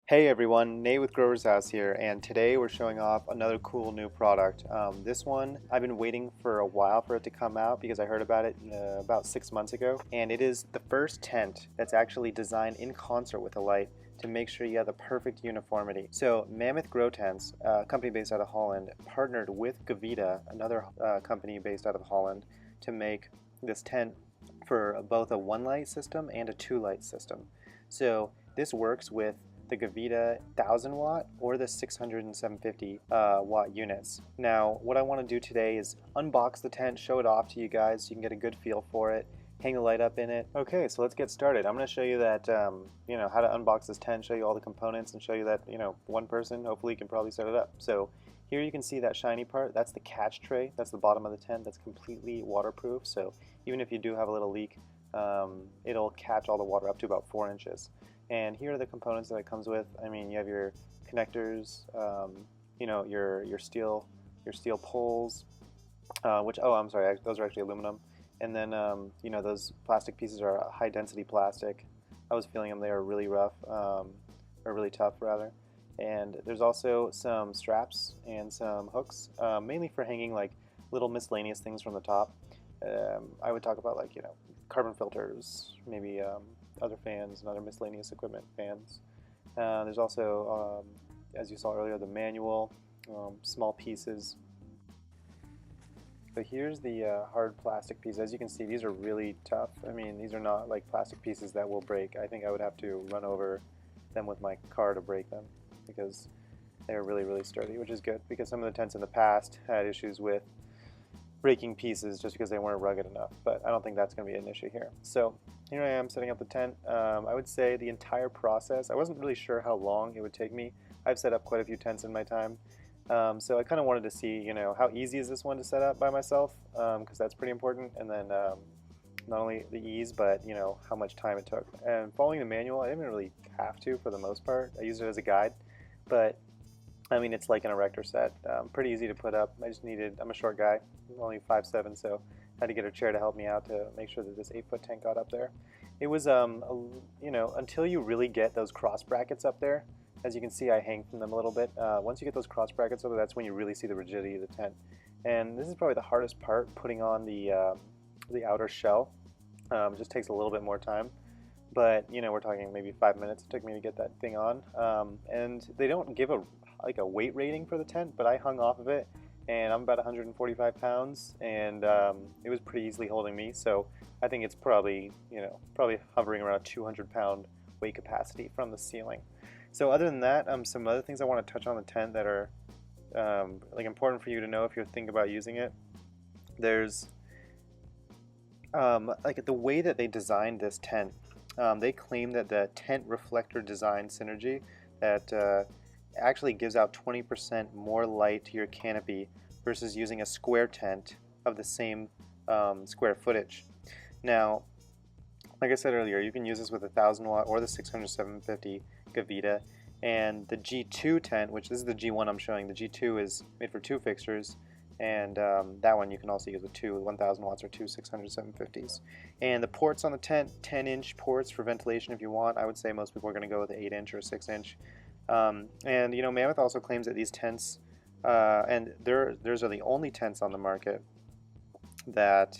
Hey everyone, Nate with Growers House here, and today we're showing off another cool new product. This one, I've been waiting for a while for it to come out because I heard about it about 6 months ago, and it is the first tent that's actually designed in concert with a light to make sure you have the perfect uniformity. So Mammoth Grow Tents, a company based out of Holland, partnered with Gavita, another company based out of Holland, to make this tent for both a one light system and a two light system. So this works with the Gavita 1000 watt or the 600 and 750 watt units. Now, what I want to do today is unbox the tent, show it off to you guys so you can get a good feel for it, hang the light up in it. Okay, so let's get started. I'm going to show you that, how to unbox this tent, show you all the components, and show you that, one person hopefully can probably set it up. So here you can see that shiny part. That's the catch tray. That's the bottom of the tent. That's completely waterproof. So even if you do have a little leak, it'll catch all the water up to about 4 inches. And here are the components that it comes with. I mean, you have your connectors, your steel poles, I'm sorry, those are actually aluminum. And then, those plastic pieces are high density plastic. I was feeling them; they are really rough, or really tough rather. And there's also some straps and some hooks, mainly for hanging like little miscellaneous things from the top. I would talk about carbon filters, maybe other fans and other miscellaneous equipment, fans. There's also, as you saw earlier, the manual, small pieces. But here's the hard plastic piece. As you can see, these are really tough. I mean, these are not like plastic pieces that will break. I think I would have to run over them with my car to break them because they're really, really sturdy, which is good because some of the tents in the past had issues with breaking pieces just because they weren't rugged enough, but I don't think that's going to be an issue here. So here I am setting up the tent. I would say the entire process, I wasn't really sure how long it would take me. I've set up quite a few tents in my time, so I kind of wanted to see, how easy is this one to set up by myself, because that's pretty important, and then not only the ease, but how much time it took. And following the manual, I didn't really have to for the most part. I used it as a guide, but I mean, it's like an erector set. Pretty easy to put up. I'm a short guy, only 5'7", so I had to get a chair to help me out to make sure that this 8-foot tent got up there. It was, until you really get those cross brackets up there, as you can see, I hang from them a little bit. Once you get those cross brackets up there, that's when you really see the rigidity of the tent. And this is probably the hardest part, putting on the outer shell. It just takes a little bit more time. But, we're talking maybe 5 minutes it took me to get that thing on. And they don't give a weight rating for the tent, but I hung off of it, and I'm about 145 pounds, and it was pretty easily holding me. So I think it's probably hovering around 200-pound weight capacity from the ceiling. So other than that, some other things I want to touch on the tent that are important for you to know if you're thinking about using it. There's the way that they designed this tent. They claim that the tent reflector design synergy that actually gives out 20% more light to your canopy versus using a square tent of the same square footage. Now, like I said earlier, you can use this with a 1000 watt or the 600-750 Gavita, and the G2 tent, which this is the G1 I'm showing. The G2 is made for 2 fixtures, and that one you can also use with 1000 watts or 600-750s. And the ports on the tent, 10-inch ports for ventilation if you want. I would say most people are going to go with 8-inch or 6-inch. And Mammoth also claims that these tents, and theirs are the only tents on the market that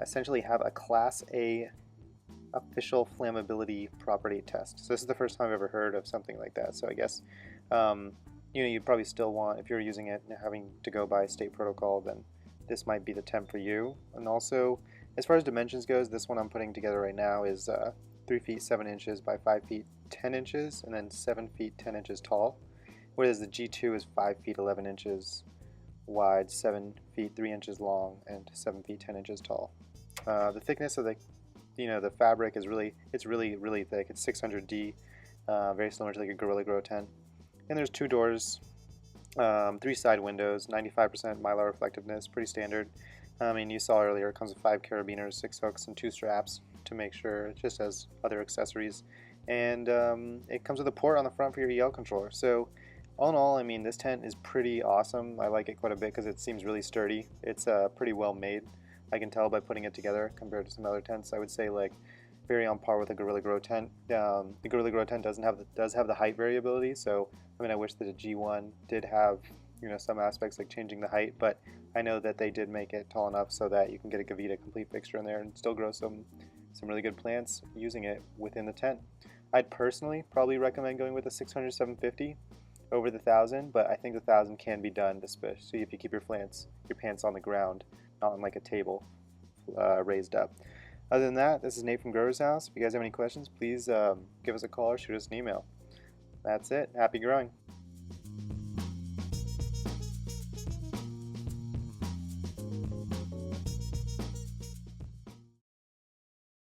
essentially have a Class A official flammability property test. So this is the first time I've ever heard of something like that. So I guess you'd probably still want, if you're using it and having to go by state protocol, then this might be the tent for you. And also, as far as dimensions goes, this one I'm putting together right now is 3 feet 7 inches by 5 feet 10 inches, and then 7 feet 10 inches tall, whereas the G2 is 5 feet 11 inches wide, 7 feet 3 inches long, and 7 feet 10 inches tall. The thickness of the fabric is really thick. It's 600D, very similar to like a Gorilla Grow tent. And there's 2 doors, 3 side windows, 95% Mylar reflectiveness, pretty standard. I mean, you saw earlier it comes with 5 carabiners, 6 hooks, and 2 straps to make sure it just has other accessories. And it comes with a port on the front for your EL controller. So all in all, I mean, this tent is pretty awesome. I like it quite a bit because it seems really sturdy. It's pretty well made. I can tell by putting it together compared to some other tents. I would say very on par with the Gorilla Grow tent. The Gorilla Grow tent does have the height variability, so I mean I wish that a G1 did have some aspects like changing the height, but I know that they did make it tall enough so that you can get a Gavita complete fixture in there and still grow some really good plants using it within the tent. I'd personally probably recommend going with the 600-750 over the 1000, but I think the 1000 can be done, especially if you keep your plants on the ground, not on like a table raised up. Other than that, this is Nate from Growers House. If you guys have any questions, please give us a call or shoot us an email. That's it. Happy growing.